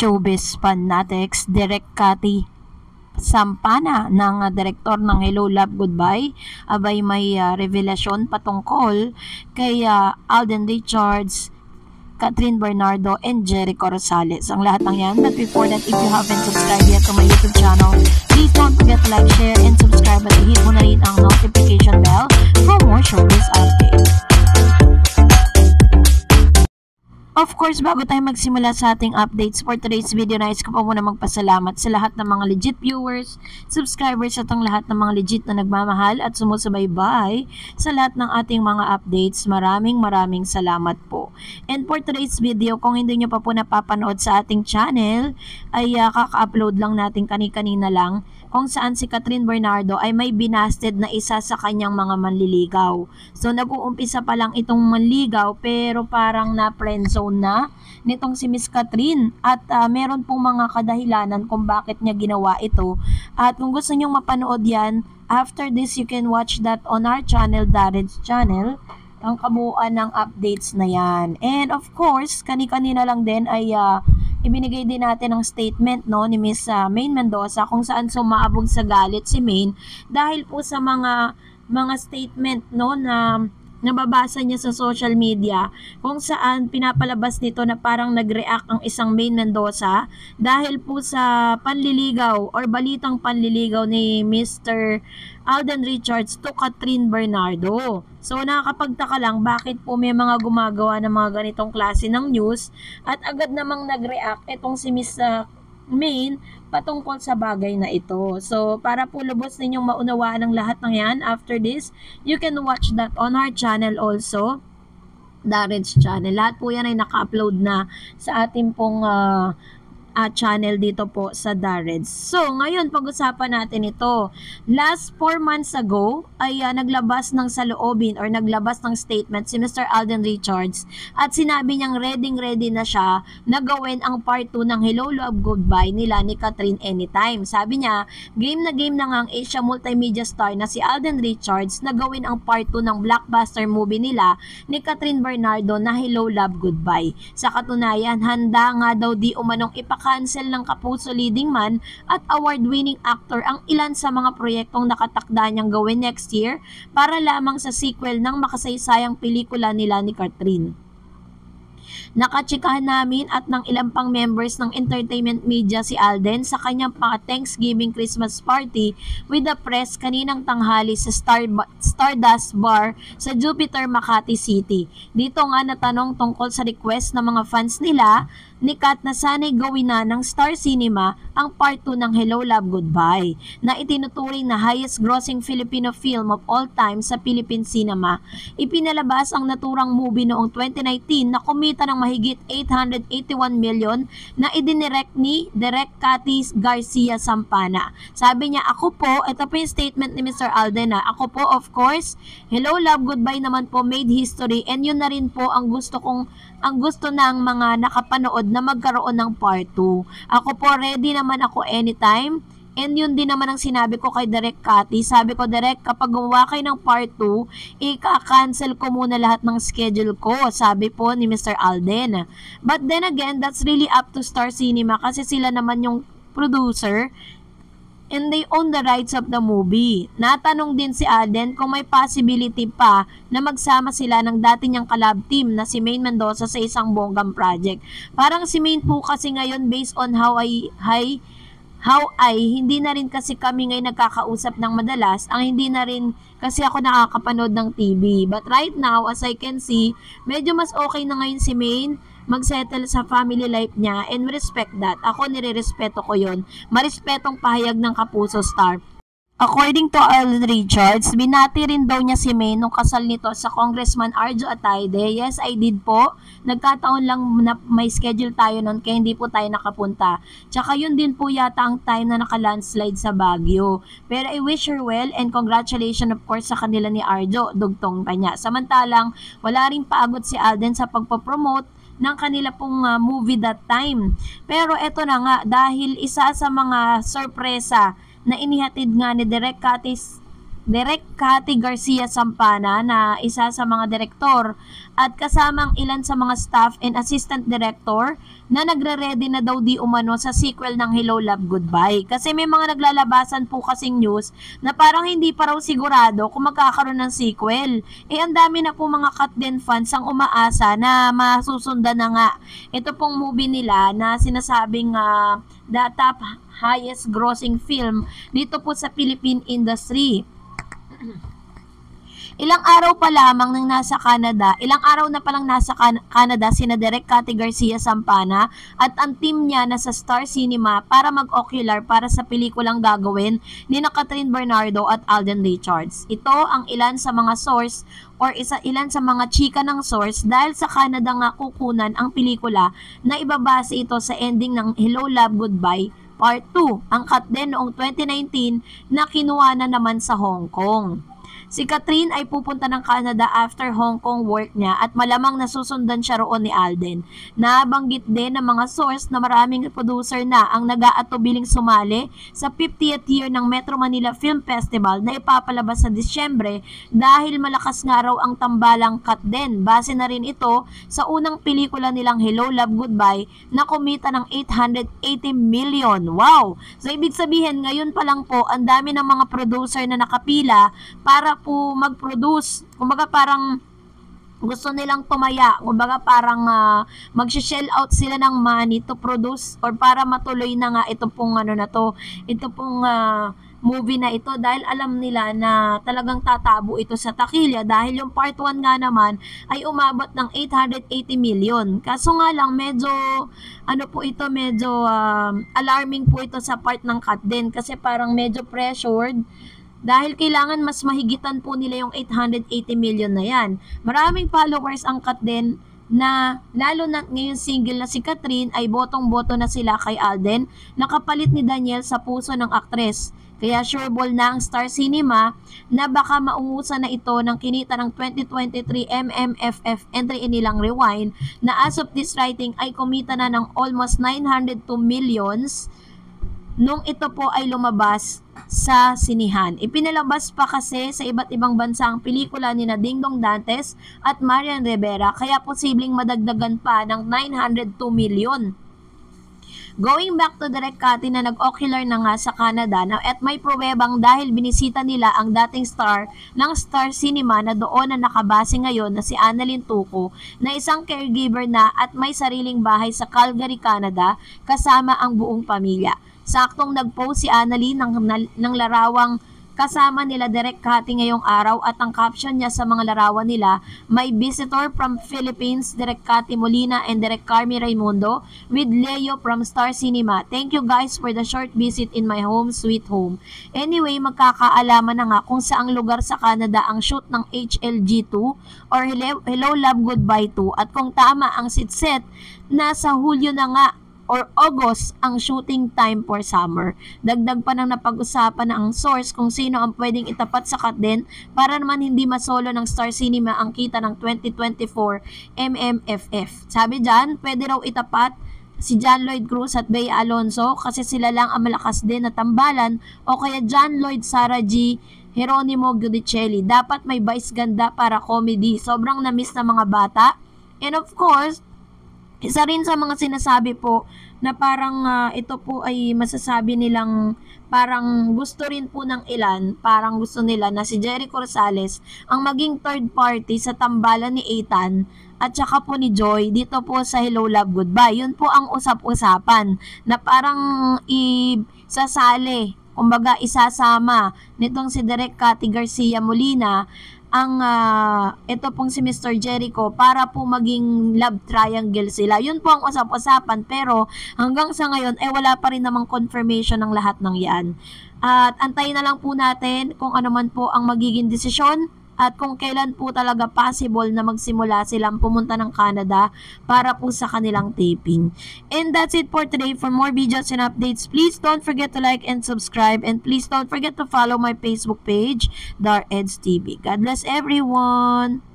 showbiz fanatics, Direk Cathy Sampana ng direktor ng Hello Love Goodbye abay may revelasyon patungkol kay Alden Richards, Catherine Bernardo, and Jericho Rosales. Ang lahat ng yan. But before that, if you haven't subscribed yet to my YouTube channel, please don't forget to like, share, and subscribe at hit mo na rin ang notification bell for more showbiz updates. Of course, bago tayo magsimula sa ating updates for today's video, nais ko pa muna magpasalamat sa lahat ng mga legit viewers, subscribers at ang lahat ng mga legit na nagmamahal at sumusubaybay sa lahat ng ating mga updates. Maraming salamat po. And for today's video, kung hindi nyo pa po napapanood sa ating channel, ay kaka-upload lang natin kani-kanina lang kung saan si Catherine Bernardo ay may binasted na isa sa kanyang mga manliligaw. So nag-uumpisa pa lang itong manligaw pero parang na-friendzone na nitong si Miss Catherine at meron pong mga kadahilanan kung bakit niya ginawa ito. At kung gusto nyong mapanood yan, after this you can watch that on our channel, Darren's channel, ang kabuuan ng updates na yan. And of course, kani-kanina lang din ay ibinigay din natin ang statement ni Miss Maine Mendoza kung saan sumaabog sa galit si Maine dahil po sa mga statement na nababasa niya sa social media kung saan pinapalabas nito na parang nag-react ang isang Maine Mendoza dahil po sa panliligaw or balitang panliligaw ni Mr. Alden Richards to Catherine Bernardo. So nakakapagtaka lang bakit po may mga gumagawa ng mga ganitong klase ng news at agad namang nag-react itong si Miss Maine patungkol sa bagay na ito. So para po lubos ninyong maunawaan ang lahat ng yan, after this, you can watch that on our channel also, Darren's channel. Lahat po yan ay naka-upload na sa ating pong channel dito po sa Darren's. So, ngayon pag-usapan natin ito. Last 4 months ago ay naglabas ng saloobin or naglabas ng statement si Mr. Alden Richards at sinabi niyang ready na siya na gawin ang part 2 ng Hello Love Goodbye nila ni Catherine anytime. Sabi niya, game na nga ang Asia multimedia star na si Alden Richards na gawin ang part 2 ng blockbuster movie nila ni Catherine Bernardo na Hello Love Goodbye. Sa katunayan, handa nga daw di umanong cancel ng Kapuso leading man at award-winning actor ang ilan sa mga proyektong nakatakda niyang gawin next year para lamang sa sequel ng makasaysayang pelikula nila ni Catherine. Nakachikahan namin at ng ilang pang members ng entertainment media si Alden sa kanyang Thanksgiving Christmas party with the press kaninang tanghali sa Stardust Bar sa Jupiter, Makati City. Dito nga natanong tungkol sa request ng mga fans nila ni Kat na sana'y gawin na ng Star Cinema ang part 2 ng Hello Love Goodbye na itinuturing na highest grossing Filipino film of all time sa Philippine cinema. Ipinalabas ang naturang movie noong 2019 na kumita ng mahigit 881 million na idinirect ni Direk Cathy Garcia Sampana. Sabi niya, ako po, ito po yung statement ni Mr. Alden ako po of course, Hello Love Goodbye naman po made history and yun na rin po ang gusto ng mga nakapanood na magkaroon ng part 2. Ako po, ready naman ako anytime. And yun din naman ang sinabi ko kay Direk Cathy. Sabi ko, Direk, kapag gumawa kayo ng part 2, ika-cancel ko muna lahat ng schedule ko. Sabi po ni Mr. Alden. But then again, that's really up to Star Cinema kasi sila naman yung producer and they own the rights of the movie. Natanong din si Alden kung may possibility pa na magsama sila ng dati niyang collab team na si Maine Mendoza sa isang bonggang project. Parang si Maine po kasi ngayon based on how hindi na rin kasi kami ngayon nagkakausap ng madalas, ang hindi na rin kasi ako nakakapanood ng TV. But right now, as I can see, medyo mas okay na ngayon si Maine mag-settle sa family life niya and we respect that. Ako nire-respeto ko yon. Marespetong pahayag ng Kapuso star. According to Alden Richards, binati rin daw niya si Maine nung kasal nito sa Congressman Arjo Atayde. Yes, I did po. Nagkataon lang na may schedule tayo nun kaya hindi po tayo nakapunta. Tsaka yun din po yata ang time na naka-landslide sa Baguio. Pero I wish her well and congratulations of course sa kanila ni Arjo, dugtong pa niya. Samantalang wala ring paagot si Alden sa pagpapromote ng kanila pong movie that time. Pero eto na nga, dahil isa sa mga sorpresa na inihatid nga ni Direk Cathy Direk Cathy Garcia Sampana na isa sa mga direktor at kasamang ilan sa mga staff and assistant director na nagre-ready na daw di umano sa sequel ng Hello Love Goodbye. Kasi may mga naglalabasan po kasing news na parang hindi pa raw sigurado kung magkakaroon ng sequel. Ang dami na po mga Katden fans ang umaasa na masusundan na nga ito pong movie nila na sinasabing the top highest grossing film dito po sa Philippine industry. Ilang araw na palang nasa Canada sina Direk Cathy Garcia Sampana at ang team niya na sa Star Cinema para mag-ocular para sa pelikulang gagawin ni Catherine Bernardo at Alden Richards. Ito ang ilan sa mga source or ilan sa mga chika ng source dahil sa Canada nga kukunan ang pelikula na ibabase ito sa ending ng Hello Love Goodbye Part 2, ang cut din noong 2019 na kinuha na naman sa Hong Kong. Si Catherine ay pupunta ng Canada after Hong Kong work niya at malamang nasusundan siya roon ni Alden. Nabanggit din ng mga source na maraming producer na ang nag-aatubiling sumali sa 50th year ng Metro Manila Film Festival na ipapalabas sa Disyembre dahil malakas nga raw ang tambalang Katden. Base na rin ito sa unang pelikula nilang Hello Love Goodbye na kumita ng 880 million. Wow! So ibig sabihin ngayon pa lang po ang dami ng mga producer na nakapila para po mag-produce. Kumbaga parang gusto nilang tumaya. Kumbaga parang mag-shell out sila ng money to produce or para matuloy na nga ito pong ito pong movie na ito dahil alam nila na talagang tatabo ito sa takilya dahil yung part 1 nga naman ay umabot ng 880 million. Kaso nga lang medyo medyo alarming po ito sa part ng Katden kasi parang medyo pressured dahil kailangan mas mahigitan po nila yung 880 million na yan. Maraming followers ang Katden na lalo na ngayon single na si Catherine ay botong-boto na sila kay Alden na kapalit ni Daniel sa puso ng aktres. Kaya sureball na ang Star Cinema na baka maungusan na ito ng kinita ng 2023 MMFF entry inilang Rewind na as of this writing ay kumita na ng almost 902 millions nung ito po ay lumabas sa sinihan. Ipinalabas pa kasi sa iba't ibang bansa ang pelikula ni Dingdong Dantes at Marian Rivera kaya posibleng madagdagan pa ng 902 million. Going back to Direk Cathy na nag-ocular na nga sa Canada na at may pruwebang dahil binisita nila ang dating star ng Star Cinema na doon na nakabase ngayon na si Annalyn Tuco na isang caregiver na at may sariling bahay sa Calgary, Canada kasama ang buong pamilya. Saktong nag-post si Annalyn ng larawang kasama nila Direk Cathy ngayong araw at ang caption niya sa mga larawan nila, may visitor from Philippines, Direk Cathy Molina and Direk Carmi Raimundo with Leo from Star Cinema. Thank you guys for the short visit in my home, sweet home. Anyway, magkakaalaman na nga kung saang lugar sa Canada ang shoot ng HLG 2 or Hello Love Goodbye 2 at kung tama ang sitset, nasa Hulyo na nga or August ang shooting time for summer. Dagdag pa ng napag-usapan na ang source kung sino ang pwedeng itapat sa Katden para naman hindi masolo ng Star Cinema ang kita ng 2024 MMFF. Sabi dyan, pwede raw itapat si John Lloyd Cruz at Bea Alonzo kasi sila lang ang malakas din na tambalan o kaya John Lloyd, Sarah G, Geronimo Giudicelli. Dapat may vice ganda para comedy. Sobrang na-miss na mga bata. And of course, isa rin sa mga sinasabi po na parang ito po ay masasabi nilang parang gusto rin po ng ilan, parang gusto nila na si Jericho Rosales ang maging third party sa tambalan ni Ethan at saka po ni Joy dito po sa Hello Love Goodbye. Yun po ang usap-usapan na parang isasali, kumbaga isasama nitong si Direk Cathy Garcia Molina ang ito pong si Mr. Jericho para po maging love triangle sila. Yun po ang usap-usapan pero hanggang sa ngayon ay wala pa rin namang confirmation ng lahat ng yan. At antayin na lang po natin kung ano man po ang magiging desisyon at kung kailan po talaga possible na magsimula silang pumunta ng Canada para po sa kanilang taping. And that's it for today. For more videos and updates, please don't forget to like and subscribe and please don't forget to follow my Facebook page, Dar Eds TV. God bless everyone!